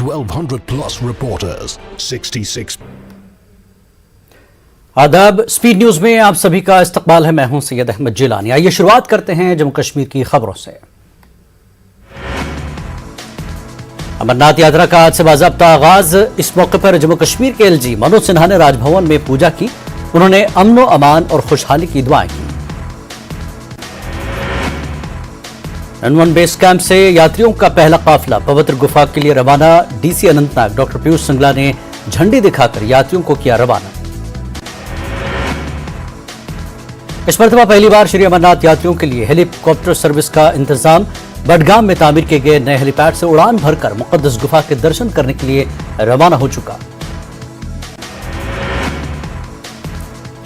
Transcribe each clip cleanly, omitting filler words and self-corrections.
1200 plus reporters, 66. आदाब, speed news में आप सभी का इस्तकबाल है। मैं हूं सैयद अहमद जिलानी। आइए शुरुआत करते हैं जम्मू कश्मीर की खबरों से। अमरनाथ यात्रा का आज से बाज़ाब्ता आगाज। इस मौके पर जम्मू कश्मीर के एलजी मनोज सिन्हा ने राजभवन में पूजा की। उन्होंने अमन व अमान और खुशहाली की दुआएं की। N1 बेस कैंप से यात्रियों का पहला काफिला पवित्र गुफा के लिए रवाना। डीसी अनंतनाग डॉक्टर पीयूष सिंगला ने झंडी दिखाकर यात्रियों को किया रवाना। इस मरतबा पहली बार श्री अमरनाथ यात्रियों के लिए हेलीकॉप्टर सर्विस का इंतजाम। बडगाम में तामीर किए गए नए हेलीपैड से उड़ान भरकर मुकद्दस गुफा के दर्शन करने के लिए रवाना हो चुका।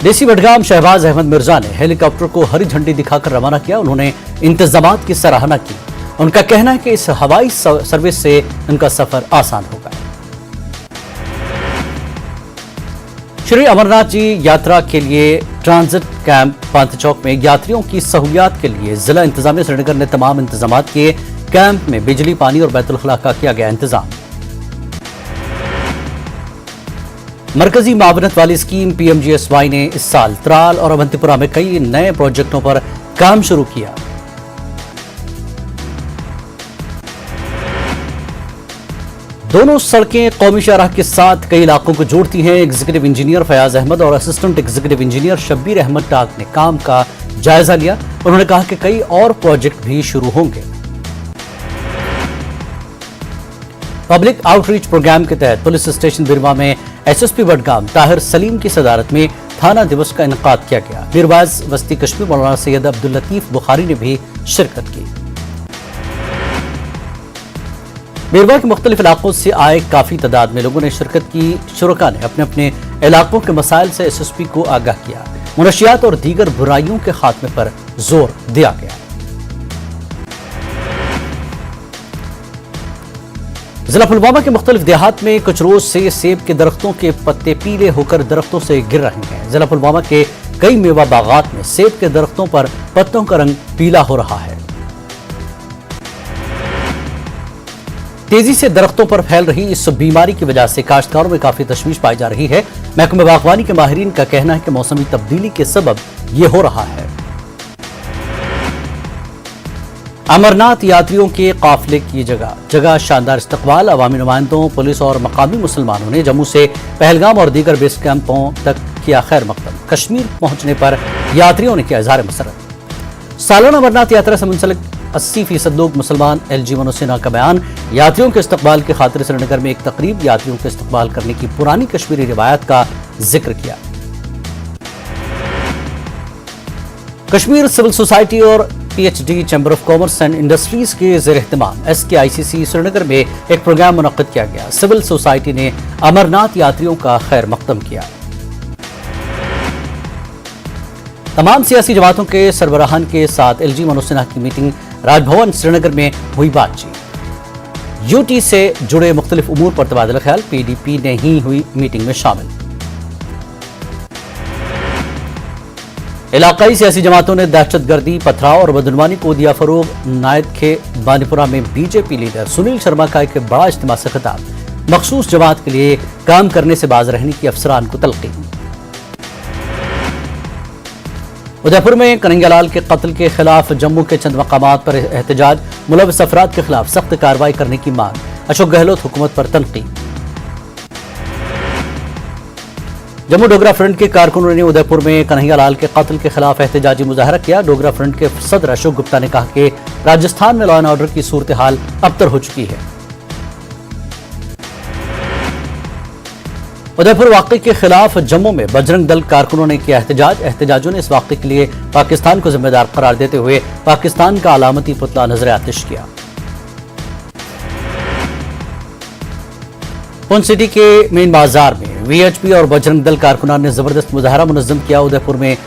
डीसी बडगाम शहबाज अहमद मिर्जा ने हेलीकॉप्टर को हरी झंडी दिखाकर रवाना किया। उन्होंने इंतजामात की सराहना की। उनका कहना है कि इस हवाई सर्विस से उनका सफर आसान होगा। श्री अमरनाथ जी यात्रा के लिए ट्रांजिट कैंप पांत चौक में यात्रियों की सहूलियात के लिए जिला इंतजामिया श्रीनगर ने तमाम इंतजाम किए। कैंप में बिजली, पानी और बैतुल खला का किया गया इंतजाम। मरकजी मावनत वाली स्कीम PMGSY ने इस साल त्राल और अवंतीपुरा में कई नए प्रोजेक्टों पर काम शुरू किया। दोनों सड़कें कौमी शाहराह के साथ कई इलाकों को जोड़ती हैं। एग्जीक्यूटिव इंजीनियर फयाज अहमद और assistant executive engineer Shabbir Ahmad Tak ने काम का जायजा लिया। उन्होंने कहा कि कई और प्रोजेक्ट भी शुरू होंगे। पब्लिक आउटरीच प्रोग्राम के तहत पुलिस स्टेशन बिरवा में SSP बडगाम ताहिर सलीम की सदारत में थाना दिवस का इनकाद किया गया। मीरवाइज वस्ती कश्मीर मौलाना सैयद अब्दुल लतीफ बुखारी ने भी शिरकत की। मीरवा के मुख्तलिफ इलाकों से आए काफी तादाद में लोगों ने शिरकत की। शुरका ने अपने अपने इलाकों के मसाइल से SSP को आगाह किया। मुनशियात और दीगर बुराइयों के खात्मे पर जोर दिया गया। जिला पुलवामा के मुख्तलिफ देहात में कुछ रोज से सेब के दरख्तों के पत्ते पीले होकर दरख्तों से गिर रहे हैं। जिला पुलवामा के कई मेवा बागात में सेब के दरख्तों पर पत्तों का रंग पीला हो रहा है। तेजी से दरख्तों पर फैल रही इस बीमारी की वजह से काश्तकारों में काफी तशवीश पाई जा रही है। महकमे बागवानी के माहिरीन का कहना है कि मौसमी तब्दीली के सबब यह हो रहा है। अमरनाथ यात्रियों के काफिले की जगह जगह शानदार इस्तकबाल। अवामी नुमाइंदों, पुलिस और मकामी मुसलमानों ने जम्मू से पहलगाम और दीगर बेस कैंपों तक किया खैर मकदम। कश्मीर पहुंचने पर यात्रियों ने किया इज़हार मसरत। सालाना अमरनाथ यात्रा से मुंसलिक 80% लोग मुसलमान। LG मनोज सिन्हा का बयान। यात्रियों के इस्तकबाल की खातिर श्रीनगर में एक तकरीब यात्रियों के इस्तकबाल करने की पुरानी कश्मीरी रिवायत का जिक्र किया। कश्मीर सिविल सोसाइटी और PhD chamber of commerce and industries के ज़ेर एहतमाम SKICC श्रीनगर में एक प्रोग्राम मुनक्किद किया गया। सिविल सोसाइटी ने अमरनाथ यात्रियों का खैर मकदम किया। तमाम सियासी जमातों के सरबराहान के साथ LG मनोज सिन्हा की मीटिंग। राजभवन श्रीनगर में हुई बातचीत। UT से जुड़े मुख्तलिफ उमूर पर तबादला ख्याल। PDP ने ही हुई मीटिंग में शामिल। इलाकाई सियासी जमातों ने दहशतगर्दी, पथराव और बदनवानी को दिया फरोग। नायद के बानीपुरा में BJP लीडर सुनील शर्मा का एक बड़ा इज्तिमा से खिताब। मखसूस जमात के लिए काम करने से बाज रहने की अफसरान को तलकीन। उदयपुर में कन्हैयालाल के कत्ल के खिलाफ जम्मू के चंद मकामात पर एहतजाज। मुलव्वस अफराद के खिलाफ सख्त कार्रवाई करने की मांग। अशोक गहलोत हुकूमत पर तनकीद। जम्मू डोगरा फ्रंट के कारकुनों ने उदयपुर में कन्हैयालाल के कत्ल के खिलाफ एहतजाजी मुजाहरा किया। डोगरा फ्रंट के सदर अशोक गुप्ता ने कहा कि राजस्थान में लॉ एंड ऑर्डर की सूरत हाल अबतर हो चुकी है। उदयपुर वाक़े के खिलाफ जम्मू में बजरंग दल कारकुनों ने किया एहतजाज। एहतजाजियों ने इस वाक़े के लिए पाकिस्तान को जिम्मेदार करार देते हुए पाकिस्तान का अलामती पुतला नजर आतिश किया। पुंछ सिटी के मेन बाजार में VHP और बजरंग दल कारकुनान ने जबरदस्त मुजाहरा मुनज़्ज़म किया। उदयपुर में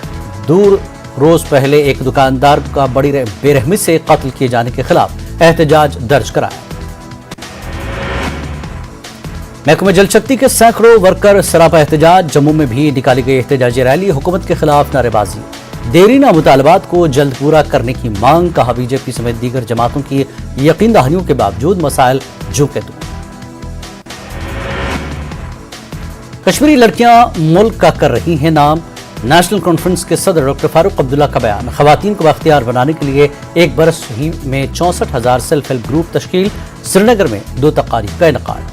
दूर रोज पहले एक दुकानदार का बड़ी बेरहमी से कत्ल किए जाने के खिलाफ एहतजाज दर्ज कराया। महकमे जल शक्ति के सैकड़ों वर्कर सरापा एहतजाज। जम्मू में भी निकाली गई एहतजाजी रैली। हुकूमत के खिलाफ नारेबाजी। देरीना मुतालबात को जल्द पूरा करने की मांग। कहा BJP समेत दीगर जमातों की यकीन दहानियों के बावजूद मसाइल झुके दूर। कश्मीरी लड़कियां मुल्क का कर रही हैं नाम। नेशनल कॉन्फ्रेंस के सदर डॉक्टर फारूक अब्दुल्ला का बयान। खवातीन को बाख्तियार बनाने के लिए एक बरस ही में 64,000 सेल्फ हेल्प ग्रुप तश्कील। श्रीनगर में 2 तकारीब का इनेकाद।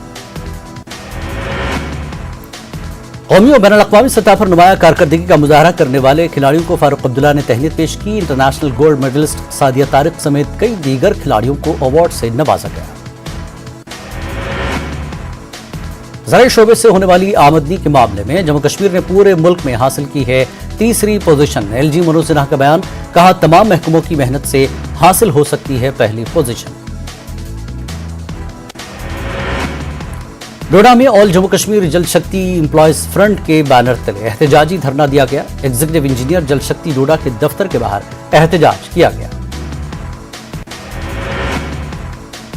कौमी और बैनुल-अक़वामी सतह पर नुमाया कारकर्दगी का मुजाहरा करने वाले खिलाड़ियों को फारूक अब्दुल्ला ने तहनीत पेश की। International gold medalist Sadia Tariq समेत कई दीगर खिलाड़ियों को अवार्ड से नवाजा गया। ज़राई शोबे से होने वाली आमदनी के मामले में जम्मू कश्मीर ने पूरे मुल्क में हासिल की है तीसरी पोजीशन। एलजी मनोज सिन्हा का बयान। कहा, तमाम महकमों की मेहनत से हासिल हो सकती है पहली पोजीशन। डोडा में ऑल जम्मू कश्मीर जल शक्ति एम्प्लॉयज फ्रंट के बैनर तले एहतजाजी धरना दिया गया। एग्जीक्यूटिव इंजीनियर जल शक्ति डोडा के दफ्तर के बाहर एहतजाज किया गया।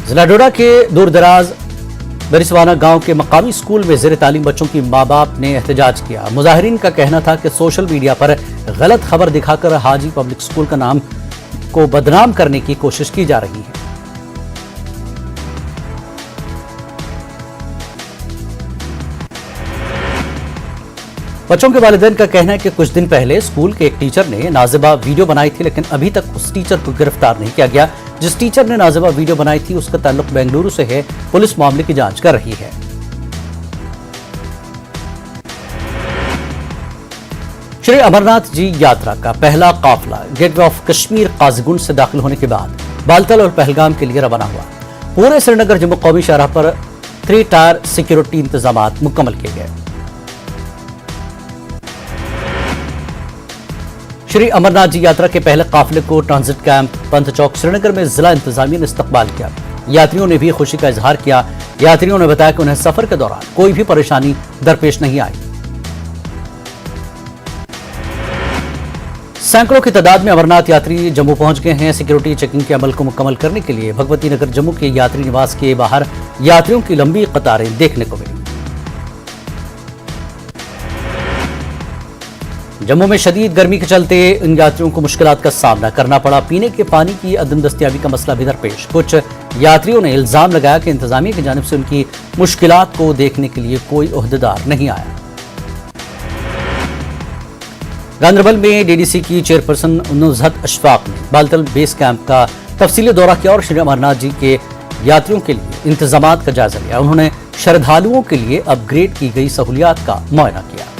जिला डोडा के दूरदराज बरिसवाना गांव के मकामी स्कूल में ज़ेर तालीम बच्चों की माँ बाप ने एहतजाज किया। मुजाहिरीन का कहना था कि सोशल मीडिया पर गलत खबर दिखाकर हाजी पब्लिक स्कूल का नाम को बदनाम करने की कोशिश की जा रही है। बच्चों के वालिदैन का कहना है कि कुछ दिन पहले स्कूल के एक टीचर ने नाजिबा वीडियो बनाई थी, लेकिन अभी तक उस टीचर को गिरफ्तार नहीं किया गया। जिस टीचर ने नाजिबा वीडियो बनाई थी उसका ताल्लुक बेंगलुरु से है। पुलिस मामले की जांच कर रही है। श्री अमरनाथ जी यात्रा का पहला काफिला गेटवे ऑफ कश्मीर काजीगुंड से दाखिल होने के बाद बालतल और पहलगाम के लिए रवाना हुआ। पूरे श्रीनगर जम्मू कौमी शाहराह पर 3 टायर सिक्योरिटी इंतजाम मुकम्मल किए गए। श्री अमरनाथ जी यात्रा के पहले काफिले को ट्रांजिट कैंप पंथ चौक श्रीनगर में जिला इंतजामिया ने इस्तकबाल किया। यात्रियों ने भी खुशी का इजहार किया। यात्रियों ने बताया कि उन्हें सफर के दौरान कोई भी परेशानी दरपेश नहीं आई। सैकड़ों की तादाद में अमरनाथ यात्री जम्मू पहुंच गए हैं। सिक्योरिटी चेकिंग के अमल को मुकम्मल करने के लिए भगवती नगर जम्मू के यात्री निवास के बाहर यात्रियों की लंबी कतारें देखने को मिली। जम्मू में शदीद गर्मी के चलते इन यात्रियों को मुश्किलात का सामना करना पड़ा। पीने के पानी की अदम दस्तयाबी का मसला भी दरपेश। कुछ यात्रियों ने इल्जाम लगाया कि इंतजामिया की जानिब से उनकी मुश्किलात को देखने के लिए कोई ओहदेदार नहीं आया। गांदरबल में डीडीसी की चेयरपर्सन नुज़हत अशफाक ने बालतल बेस कैंप का तफसीली दौरा किया और श्री अमरनाथ जी के यात्रियों के लिए इंतजामात का जायजा लिया। उन्होंने श्रद्धालुओं के लिए अपग्रेड की गई सहूलियात का मुआयना किया।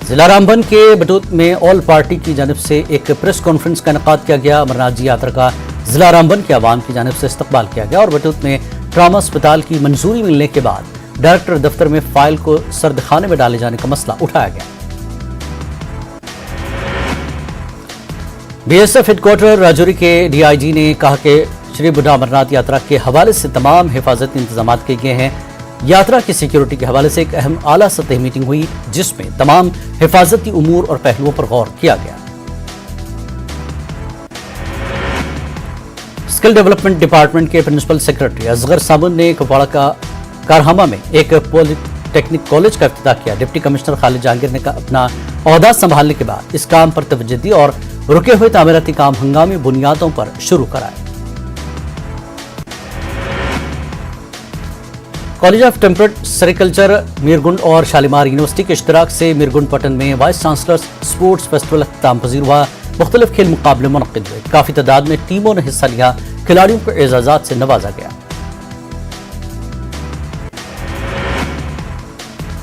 जिला रामबन के बटूत में ऑल पार्टी की जानिब से एक प्रेस कॉन्फ्रेंस का इनेकाद किया गया। अमरनाथ जी यात्रा का जिला रामबन के अवाम की जानिब से इस्तकबाल किया गया और बटूत में ट्रामा अस्पताल की मंजूरी मिलने के बाद डायरेक्टर दफ्तर में फाइल को सर्दखाने में डाले जाने का मसला उठाया गया। बीएसएफ हेडक्वार्टर राजौरी के डीआईजी ने कहा कि श्री बुढ़ा अमरनाथ यात्रा के हवाले से तमाम हिफाजती इंतजाम किए गए हैं। यात्रा की सिक्योरिटी के हवाले से एक अहम आला सतही मीटिंग हुई जिसमें तमाम हिफाजती उमूर और पहलुओं पर गौर किया गया। स्किल डेवलपमेंट डिपार्टमेंट के प्रिंसिपल सेक्रेटरी असगर साबुन ने कुपवाड़ा का कारहामा में एक पॉलिटेक्निक कॉलेज का इफ्तिताह किया। डिप्टी कमिश्नर खालिद जहांगीर ने अपना ओहदा संभालने के बाद इस काम पर तवज्जो दी और रुके हुए तामीराती काम हंगामी बुनियादों पर शुरू कराए। कॉलेज ऑफ टेम्परेट सेरिकल्चर मीरगुंड और शालीमार यूनिवर्सिटी के इश्तराक से मीरगुंड पटन में वाइस चांसलर्स स्पोर्ट्स फेस्टिवल अख्ताम पजीर हुआ। मुख्तलिफ खेल मुकाबले मुनक्किद हुए। काफी तादाद में टीमों ने हिस्सा लिया। खिलाड़ियों को एजाजात से नवाजा गया।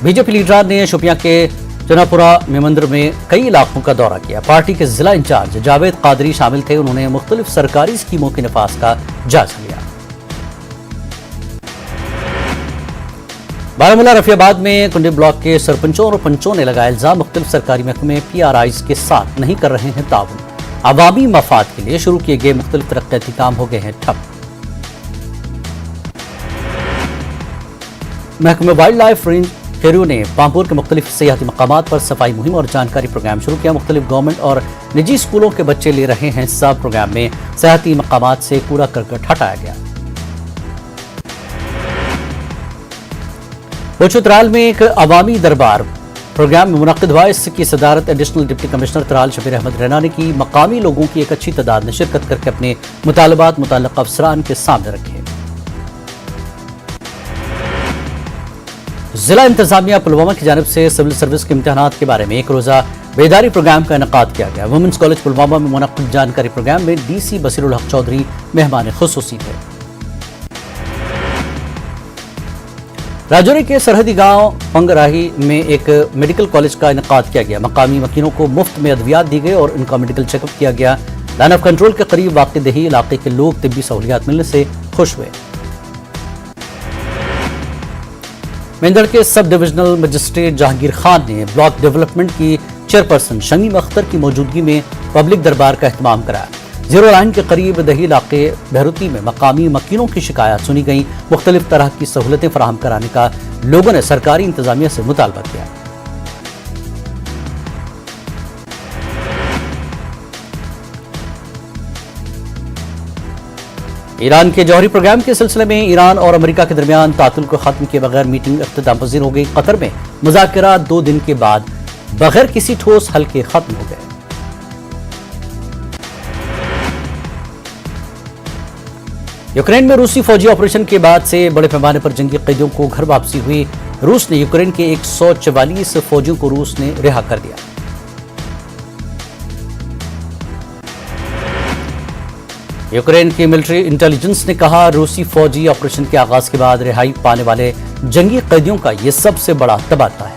बीजेपी लीडर ने शोपियां के चनापुरा मेमंदर में कई इलाकों का दौरा किया। पार्टी के जिला इंचार्ज जावेद कादरी शामिल थे। उन्होंने मुख्तलिफ सरकारी स्कीमों के नफाज का जायजा लिया। बारामूला रफियाबाद में कुंडी ब्लॉक के सरपंचों और पंचों ने लगाया इल्जाम मुख्तलिफ सरकारी महकमे पीआरआईज के साथ नहीं कर रहे हैं ताउन। अवामी मफाद के लिए शुरू किए गए मुख्तलिफ तरक्याती काम हो गए हैं ठप। महकमे वाइल्ड लाइफ रेंज खेरू ने पामपुर के मुख्तलिफ सियाहती मकामात पर सफाई मुहिम और जानकारी प्रोग्राम शुरू किया। मुख्तलिफ गवर्नमेंट और निजी स्कूलों के बच्चे ले रहे हैं हिस्सा। प्रोग्राम में सियाहती मकामात से कूड़ा करकट हटाया गया। बलुचिस्तान में एक अवामी दरबार प्रोग्राम में मुनक्किद हुआ। इसकी सदारत additional deputy commissioner Tral Shabir Ahmad Raina ने की। मकामी लोगों की एक अच्छी तादाद ने शिरकत करके अपने मुतालबात मुतल्लिक़ अफसरान के सामने रखे। जिला इंतजामिया पुलवामा की जानिब से सिविल सर्विस के इम्तिहानात के बारे में एक रोजा बेदारी प्रोग्राम का इनेकाद किया गया। वुमेंस कॉलेज पुलवामा में मुनक्किद जानकारी प्रोग्राम में DC बसीरुल हक चौधरी मेहमान खुसूसी थे। राजौरी के सरहदी गांव पंगराही में एक मेडिकल कॉलेज का इनेकाद किया गया। मकामी वकीलों को मुफ्त में अद्वियात दी गई और इनका मेडिकल चेकअप किया गया। लाइन ऑफ कंट्रोल के करीब वाक़ दही इलाके के लोग तिब्बी सहूलियात मिलने से खुश हुए। मेंढर के sub divisional magistrate Jahangir Khan ने ब्लॉक डेवलपमेंट की चेयरपर्सन शमीम अख्तर की मौजूदगी में पब्लिक दरबार का एहतमाम कराया। जीरो लाइन के करीब दही इलाके बहरूती में मकामी वकीलों की शिकायत सुनी गई। मुख्तलिफ तरह की सहूलतें फराहम कराने का लोगों ने सरकारी इंतजामिया से मुतालबा किया। ईरान के जौहरी प्रोग्राम के सिलसिले में ईरान और अमेरिका के दरमियान तातुल को खत्म किए बगैर मीटिंग इख्तिताम पजीर हो गई। कतर में मुज़ाकरा 2 दिन के बाद बगैर किसी ठोस हल के खत्म हो गए। यूक्रेन में रूसी फौजी ऑपरेशन के बाद से बड़े पैमाने पर जंगी कैदियों को घर वापसी हुई। रूस ने यूक्रेन के 144 फौजियों को रूस ने रिहा कर दिया। यूक्रेन की मिलिट्री इंटेलिजेंस ने कहा, रूसी फौजी ऑपरेशन के आगाज के बाद रिहाई पाने वाले जंगी कैदियों का यह सबसे बड़ा तबादला है।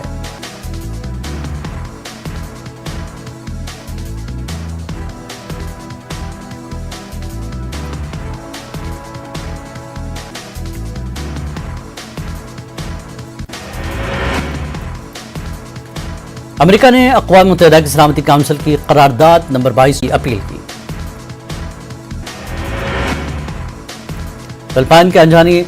अमेरिका ने अक़वाम मुत्तहिदा की सलामती काउंसिल की करारदाद नंबर 22 की अपील की। फिलिपाइन के अनजानी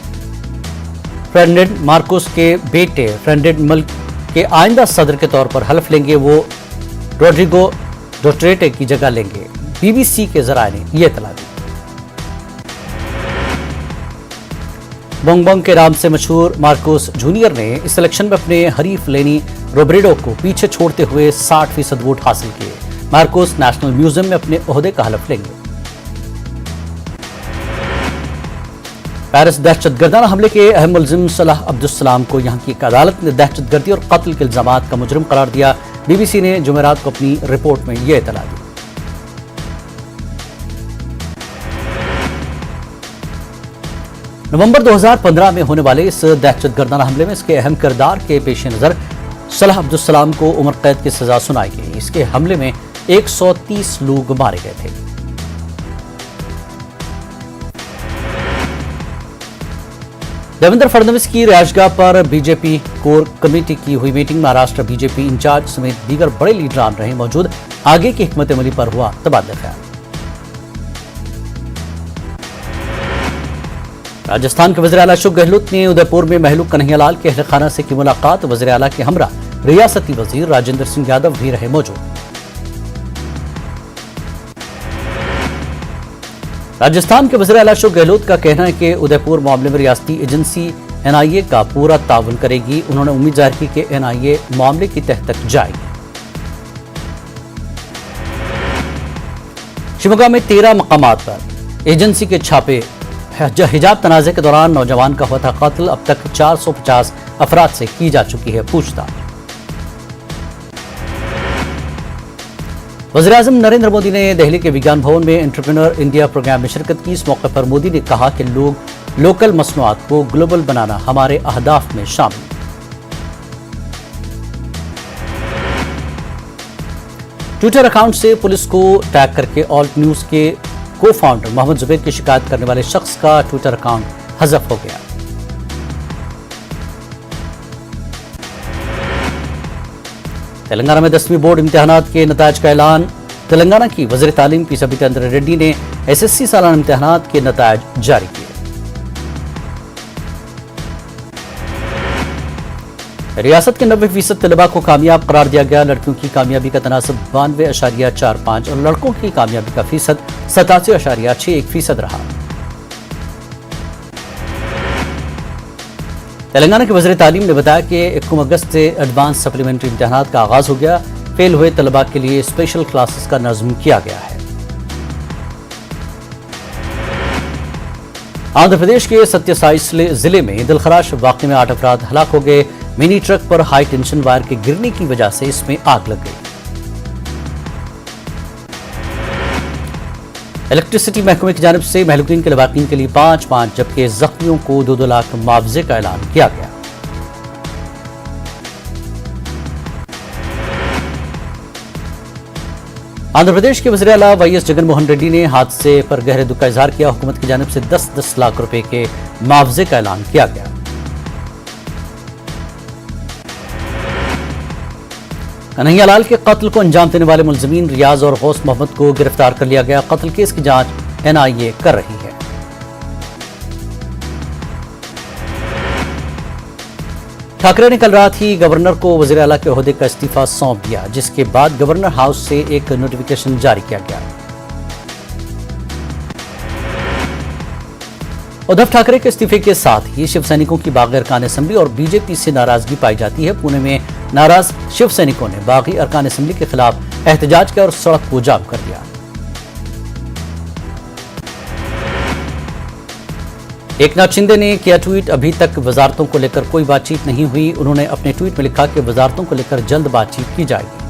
फर्डिनेंड मार्कोस के बेटे फर्डिनेंड मुल्क के आइंदा सदर के तौर पर हल्फ लेंगे। वो रोड्रिगो डोटेर्टे की जगह लेंगे। BBC के जराए ने यह इत्तला दी। बोंगबोंग के नाम से मशहूर मार्कोस जूनियर ने इस इलेक्शन में अपने हरीफ लेनी रोब्रेडो को पीछे छोड़ते हुए 60% वोट हासिल किए। मार्कोस नेशनल म्यूजियम में अपने ओहदे का हलफ लेंगे। पेरिस दहशतगर्दाना हमले के अहम मुलजिम सलाह अब्दुस्सलाम को यहां की एक अदालत ने दहशतगर्दी और कत्ल के इल्जामात का मुजरिम करार दिया। BBC ने जुमेरात को अपनी रिपोर्ट में यह इत्तला दी। नवंबर 2015 में होने वाले इस दहशतगर्दाना हमले में इसके अहम किरदार के पेश नजर सलाह अब्दुस्सलाम को उम्र कैद की सजा सुनाई गई। इसके हमले में 130 लोग मारे गए थे। देवेंद्र फडणवीस की रिहायशगाह पर बीजेपी कोर कमेटी की हुई मीटिंग। महाराष्ट्र बीजेपी इंचार्ज समेत दीगर बड़े लीडरान रहे मौजूद। आगे की हिकमत अमली पर हुआ तबादला ख्याल। राजस्थान के वज़ीर आला अशोक गहलोत ने उदयपुर में महलूक कन्हैयालाल के अहल खाना से की मुलाकात। वज़ीर आला के हमरा रियासती वजीर राजेंद्र सिंह यादव भी रहे मौजूद। राजस्थान के वज़ीर आला अशोक गहलोत का कहना है कि उदयपुर मामले में रियासती एजेंसी NIA का पूरा ताउन करेगी। उन्होंने उम्मीद जाहिर की कि NIA मामले की तह तक जाएगी। शिवमोगा में 13 मकामात पर एजेंसी के छापे। हिजाब तनाज़े के दौरान नौजवान का हुआ था कत्ल। अब तक 450 अफराद से की जा चुकी है पूछताछ। वज़ीर-ए-आज़म नरेंद्र मोदी ने दिल्ली के विज्ञान भवन में एंटरप्रेन्योर इंडिया प्रोग्राम में शिरकत की। इस मौके पर मोदी ने कहा कि लोकल मसनूआत को ग्लोबल बनाना हमारे अहदाफ में शामिल। ट्विटर अकाउंट से पुलिस को टैग करके ऑल्ट न्यूज के को फाउंडर मोहम्मद जुबैर की शिकायत करने वाले शख्स का ट्विटर अकाउंट हज़फ हो गया। तेलंगाना में 10वीं बोर्ड इम्तिहानात के नतायज का ऐलान। तेलंगाना की वज़ीर तालीम पी सबिता इंद्रा रेड्डी ने SSC सालाना इम्तिहानात के नतायज जारी किए। रियासत के 90% तलबा को कामयाब करार दिया गया। लड़कियों की कामयाबी का तनासब 92.45 और लड़कों की कामयाबी का फीसद 87.61% रहा। तेलंगाना के वज़ीर तालीम ने बताया कि 1 अगस्त से एडवांस सप्लीमेंट्री इम्तिहानात का आगाज हो गया। फेल हुए तलबा के लिए स्पेशल क्लासेस का नज़्म किया गया है। आंध्र प्रदेश के सत्यसाई जिले में दिलखराश वाक़े में 8 अफराद हलाक हो गए। मिनी ट्रक पर हाई टेंशन वायर के गिरने की वजह से इसमें आग लग गई। इलेक्ट्रिसिटी महकमे की जानिब से महलूकीन के लवाकिन के लिए 5-5 जबकि जख्मियों को 2-2 लाख मुआवजे का ऐलान किया गया। आंध्र प्रदेश के वज़ीर आला वाईएस जगनमोहन रेड्डी ने हादसे पर गहरे दुख का इजहार किया। हुकूमत की जानिब से 10-10 लाख रुपए के मुआवजे का ऐलान किया गया। कन्हैया लाल के कत्ल को अंजाम देने वाले मुलजिमीन रियाज और गौस मोहम्मद को गिरफ्तार कर लिया गया। कत्ल केस की जांच एनआईए कर रही है। ठाकरे ने कल रात ही गवर्नर को वज़ीर आला के ओहदे का इस्तीफा सौंप दिया, जिसके बाद गवर्नर हाउस से एक नोटिफिकेशन जारी किया गया। उद्धव ठाकरे के इस्तीफे के साथ ही शिव सैनिकों की बागी अरकान असेंबली और बीजेपी से नाराजगी पाई जाती है। पुणे में नाराज शिव सैनिकों ने बागी अरकान असेंबली के खिलाफ एहतजाज किया और सड़क को जाम कर दिया। एकनाथ शिंदे ने किया ट्वीट, अभी तक वजारतों को लेकर कोई बातचीत नहीं हुई। उन्होंने अपने ट्वीट में लिखा कि वजारतों को लेकर जल्द बातचीत की जाएगी।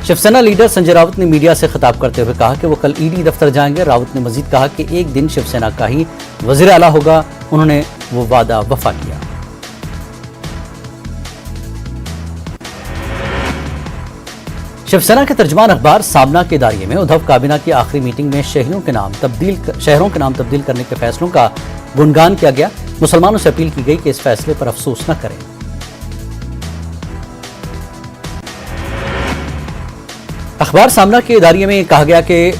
शिवसेना लीडर संजय राउत ने मीडिया से खिताब करते हुए कहा कि वो कल ईडी दफ्तर जाएंगे। राउत ने मजीद कहा कि एक दिन शिवसेना का ही वजीर आला होगा। उन्होंने वो वादा वफा किया। शिवसेना के तर्जुमान अखबार सामना के दायरे में उद्धव काबीना की आखिरी मीटिंग में शहरों के नाम तब्दील करने के फैसलों का गुणगान किया गया। मुसलमानों से अपील की गई कि इस फैसले पर अफसोस न करें। अखबार सामना के इदारिये में कहा गया कि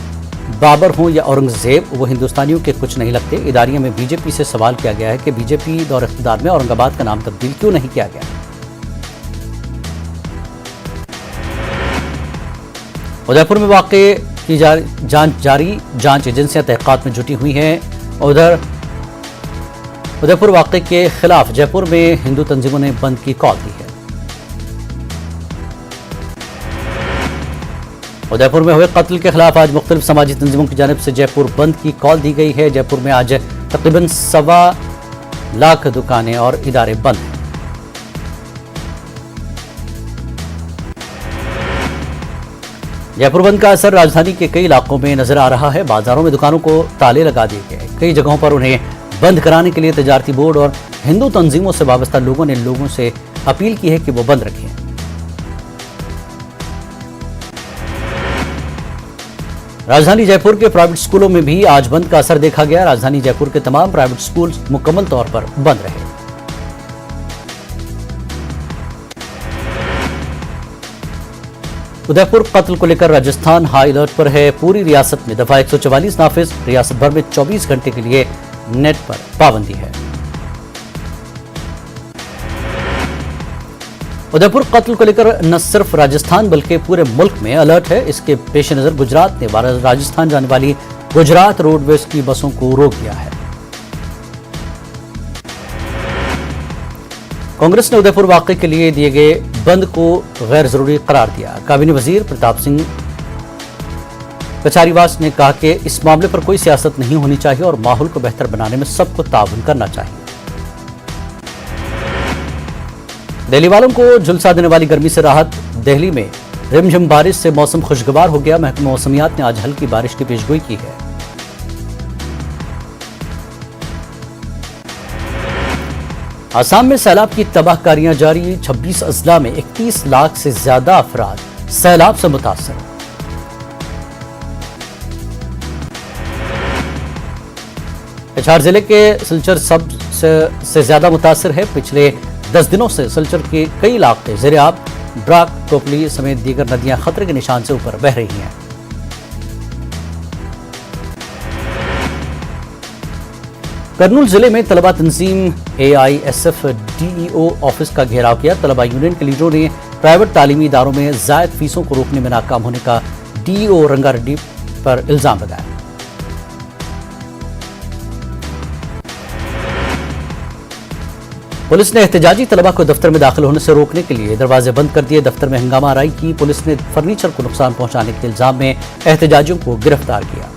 बाबर हों या औरंगजेब, वो हिंदुस्तानियों के कुछ नहीं लगते। इदारिये में बीजेपी से सवाल किया गया है कि बीजेपी दौर इख्तियार में औरंगाबाद का नाम तब्दील क्यों नहीं किया गया। उदयपुर में वाक़े की जांच जारी, जांच एजेंसियां तहक़ीक़ात में जुटी हुई हैं। उधर उदयपुर वाक़े के खिलाफ जयपुर में हिंदू तंजीमों ने बंद की कॉल दी है। उदयपुर में हुए कत्ल के खिलाफ आज मुख्तलिफ समाजी तंजीमों की जानिब से जयपुर बंद की कॉल दी गई है। जयपुर में आज तकरीबन 1.25 लाख दुकानें और इदारे बंद हैं। जयपुर बंद का असर राजधानी के कई इलाकों में नजर आ रहा है। बाजारों में दुकानों को ताले लगा दिए गए। कई जगहों पर उन्हें बंद कराने के लिए तजारती बोर्ड और हिंदू तंजीमों से वाबस्ता लोगों ने लोगों से अपील की है कि वो बंद रखें। राजधानी जयपुर के प्राइवेट स्कूलों में भी आज बंद का असर देखा गया। राजधानी जयपुर के तमाम प्राइवेट स्कूल मुकम्मल तौर पर बंद रहे। उदयपुर कत्ल को लेकर राजस्थान हाई अलर्ट पर है। पूरी रियासत में दफा 144 नाफिज। रियासत भर में 24 घंटे के लिए नेट पर पाबंदी है। उदयपुर कत्ल को लेकर न सिर्फ राजस्थान बल्कि पूरे मुल्क में अलर्ट है। इसके पेश नजर गुजरात ने राजस्थान जाने वाली गुजरात रोडवेज की बसों को रोक दिया है। कांग्रेस ने उदयपुर वाक़े के लिए दिए गए बंद को गैर जरूरी करार दिया। काबीना वजीर प्रताप सिंह कचारीवास ने कहा कि इस मामले पर कोई सियासत नहीं होनी चाहिए और माहौल को बेहतर बनाने में सबको ताउन करना चाहिए। दिल्ली वालों को झुलसा देने वाली गर्मी से राहत। दिल्ली में रिमझिम बारिश से मौसम खुशगवार हो गया। महकमा मौसमियात ने आज हल्की बारिश की पेशगोई की है। आसाम में सैलाब की तबाहकारियां जारी। 26 अजला में 31 लाख से ज्यादा अफराद सैलाब से मुतासर। कछार जिले के सिलचर सबसे ज्यादा मुतासर है। पिछले 10 दिनों से सिलचर के कई इलाके ज़ेरे-आब। ब्राक, टोपली समेत दीगर नदियां खतरे के निशान से ऊपर बह रही हैं। कर्नूल जिले में तलबा तंजीम AISF DEO ऑफिस का घेराव किया। तलबा यूनियन के लीडरों ने प्राइवेट तालीमी इदारों में जायद फीसों को रोकने में नाकाम होने का DEO रंगारेड्डी पर इल्जाम लगाया। पुलिस ने एहतजाजी तलबा को दफ्तर में दाखिल होने से रोकने के लिए दरवाजे बंद कर दिए। दफ्तर में हंगामा आराई की। पुलिस ने फर्नीचर को नुकसान पहुंचाने के इल्जाम में एहतजाजियों को गिरफ्तार किया।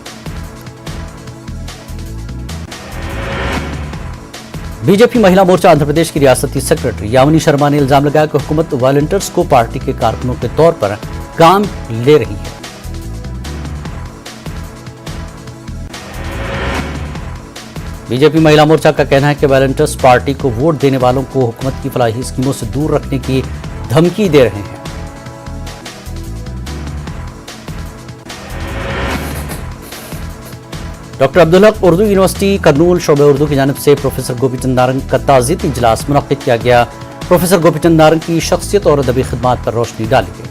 बीजेपी महिला मोर्चा आंध्र प्रदेश की रियासती सेक्रेटरी यामिनी शर्मा ने इल्जाम लगाया कि हुकूमत वॉलंटियर्स को पार्टी के कारकुनों के तौर पर काम ले रही है। बीजेपी महिला मोर्चा का कहना है कि वॉलंटियर्स पार्टी को वोट देने वालों को हुकूमत की फलाही स्कीमों से दूर रखने की धमकी दे रहे हैं। डॉक्टर अब्दुल हक उर्दू यूनिवर्सिटी करनूल शोबे उर्दू की जानिब से प्रोफेसर गोपीचंद नारंग का ताज़ियती इजलास मुनक्किद किया गया। प्रोफेसर गोपीचंद नारंग की शख्सियत और अदबी खिदमात पर रोशनी डाली गई।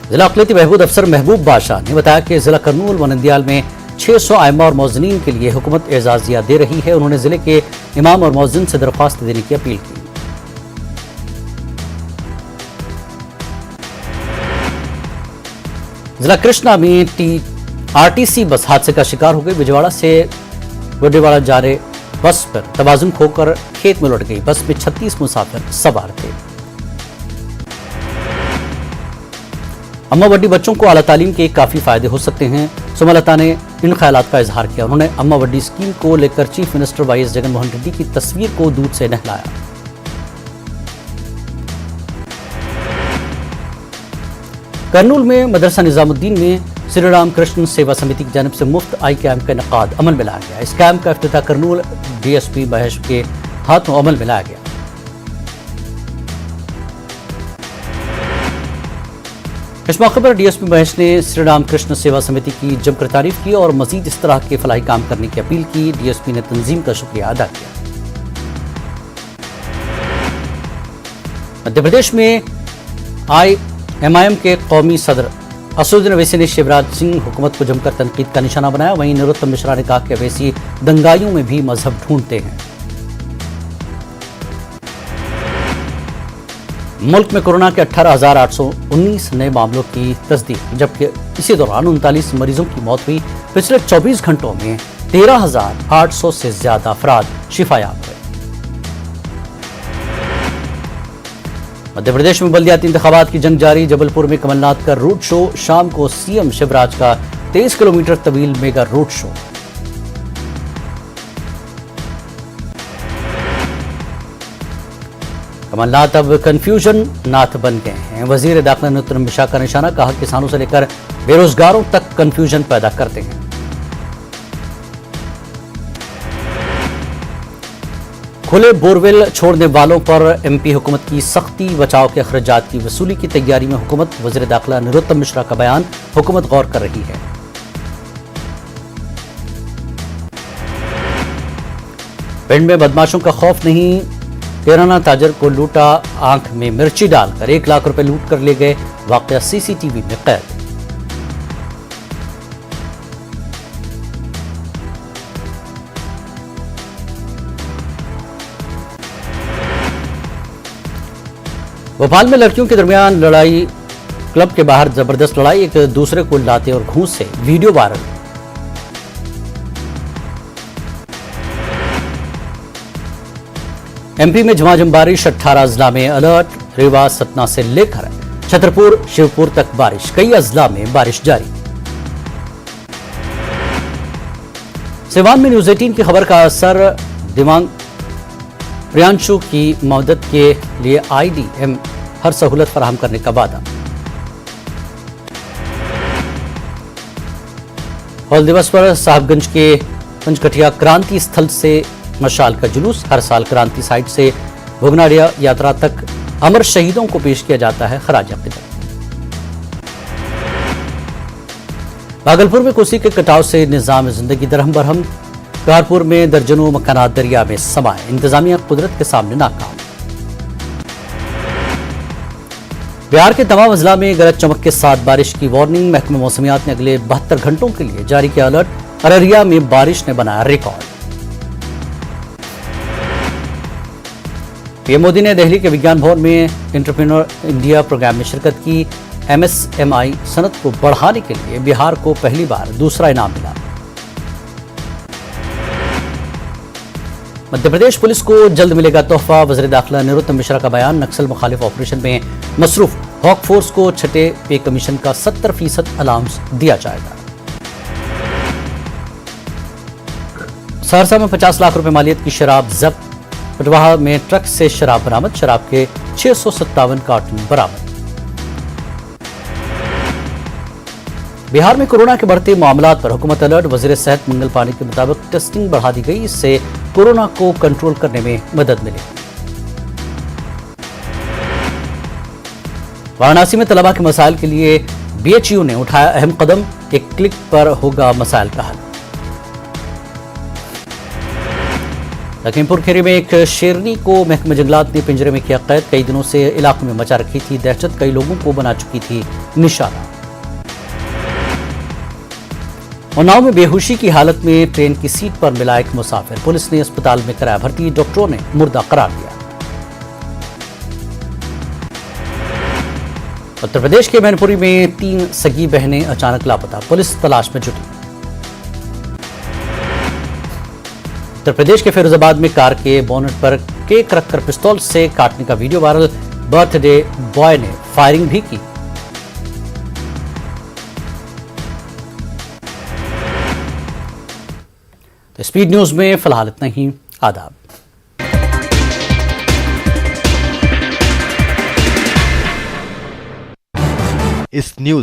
जिला अक़लियती बहबूद अफसर महबूब बादशाह ने बताया कि जिला करनूल व नंदियाल में 600 आइम्मा और मौज़नीन के लिए हुकूमत एजाज़िया दे रही है। उन्होंने जिले के इमाम और मौज़िन से दरख्वास्त देने की अपील की। जिला कृष्णा में आरटीसी बस हादसे का शिकार हो गई। विजयवाड़ा से गोडेवाड़ा जा रहे बस पर तवाज़ुन खोकर खेत में लौट गई। बस में 36 मुसाफिर सवार थे। अम्मा वड्डी बच्चों को आला तालीम के काफी फायदे हो सकते हैं। सुमलता ने इन ख्यालात का इजहार किया। उन्होंने अम्मा वड्डी स्कीम को लेकर chief minister Y S Jaganmohan Reddy की तस्वीर को दूध से नहलाया। करनूल में मदरसा निजामुद्दीन में श्री राम कृष्ण सेवा समिति की जानिब से मुफ्त आई कैंप का इनेकाद अमल में लाया गया। इस कैंप का इफ्तिताह करनूल डीएसपी महेश के हाथों अमल में लाया गया। इस मौके पर डीएसपी महेश ने श्री राम कृष्ण सेवा समिति की जमकर तारीफ की और मजीद इस तरह के फलाही काम करने की अपील की। डीएसपी ने तंजीम का शुक्रिया अदा किया। मध्य प्रदेश में एमआईएम के कौमी सदर असदुद्दीन अवैसी ने शिवराज सिंह हुकूमत को जमकर तनकीद का निशाना बनाया। वहीं नरोत्तम मिश्रा ने कहा कि अवैसी दंगाइयों में भी मजहब ढूंढते हैं। मुल्क में कोरोना के 18,819 नए मामलों की तस्दीक, जबकि इसी दौरान 39 मरीजों की मौत हुई। पिछले 24 घंटों में 13,800 से ज्यादा अफराद शिफायाब हुए। मध्य प्रदेश में बल्दियाती इंतखाबात की जंग जारी। जबलपुर में कमलनाथ का रोड शो। शाम को सीएम शिवराज का 23 किलोमीटर तवील मेगा रोड शो। कमलनाथ अब कंफ्यूजन नाथ बन गए हैं। वजीर दाखिला नरोत्तम मिश्रा का निशाना, कहा किसानों से लेकर बेरोजगारों तक कंफ्यूजन पैदा करते हैं। खुले बोरवेल छोड़ने वालों पर एमपी हुकूमत की सख्ती। बचाव के अखराजात की वसूली की तैयारी में हुकूमत। वजीर दाखिला नरोत्तम मिश्रा का बयान, हुकूमत गौर कर रही है। पिंड में बदमाशों का खौफ नहीं। किराना ताजर को लूटा, आंख में मिर्ची डालकर 1 लाख रुपए लूट कर ले गए। वाकया सीसीटीवी में कैद। भोपाल में लड़कियों के दरमियान लड़ाई। क्लब के बाहर जबरदस्त लड़ाई। एक दूसरे को लाते और घूंस से वीडियो वायरल। एमपी में झमाझम बारिश। 18 अजला में अलर्ट। रीवा, सतना से लेकर छतरपुर, शिवपुर तक बारिश। कई अजला में बारिश जारी। सिवान में न्यूज 18 की खबर का असर। दिमाग प्रियांशु की मदद के लिए आईडीएम हर सहूलत फराहम करने का वादा। हौल दिवस पर साहबगंज के पंचकठिया क्रांति स्थल से मशाल का जुलूस। हर साल क्रांति साइट से भुगनाडिया यात्रा तक अमर शहीदों को पेश किया जाता है खराज अक़ीदत। भागलपुर में कोसी के कटाव से निजाम जिंदगी दरहम बरहम। कानपुर में दर्जनों मकानात दरिया में समाये। इंतजामिया कुदरत के सामने नाकाम। बिहार के तमाम अजला में गरज चमक के साथ बारिश की वार्निंग। महकमा मौसमियात ने अगले 72 घंटों के लिए जारी किया अलर्ट। अररिया में बारिश ने बनाया रिकॉर्ड। पीएम मोदी ने दिल्ली के विज्ञान भवन में एंटरप्रेन्योर इंडिया प्रोग्राम में शिरकत की। एमएसएमई सनत को बढ़ाने के लिए बिहार को पहली बार दूसरा इनाम मिला। मध्य प्रदेश पुलिस को जल्द मिलेगा तोहफा। वज़ीर दाखिला नरोत्तम मिश्रा का बयान। नक्सल मुखालिफ ऑपरेशन में मसरूफ हॉक फोर्स को छठे पे कमीशन का 70% अलाउंस दिया जाएगा। सहरसा में 50 लाख रुपए मालियत की शराब जब्त। पटवाहा में ट्रक से शराब बरामद। शराब के 657 कार्टन बरामद। बिहार में कोरोना के बढ़ते मामलात पर हुकूमत अलर्ट। वजीर सेहत मंगल पांडे के मुताबिक टेस्टिंग बढ़ा दी गई। इससे कोरोना को कंट्रोल करने में मदद मिलेगी। वाराणसी में तलबा के मसाइल के लिए BHU ने उठाया अहम कदम। एक क्लिक पर होगा मसाइल का हल। लखीमपुर खीरी में एक शेरनी को महकमा जंगलात ने पिंजरे में किया कैद। कई दिनों से इलाके में मचा रखी थी दहशत। कई लोगों को बना चुकी थी निशाना। उन्नाव में बेहोशी की हालत में ट्रेन की सीट पर मिला एक मुसाफिर। पुलिस ने अस्पताल में कराया भर्ती। डॉक्टरों ने मुर्दा करार दिया। उत्तर प्रदेश के मैनपुरी में 3 सगी बहनें अचानक लापता। पुलिस तलाश में जुटी। उत्तर प्रदेश के फिरोजाबाद में कार के बोनेट पर केक रखकर पिस्तौल से काटने का वीडियो वायरल। बर्थडे बॉय ने फायरिंग भी की। तो स्पीड न्यूज में फिलहाल इतना ही। आदाब। इस न्यूज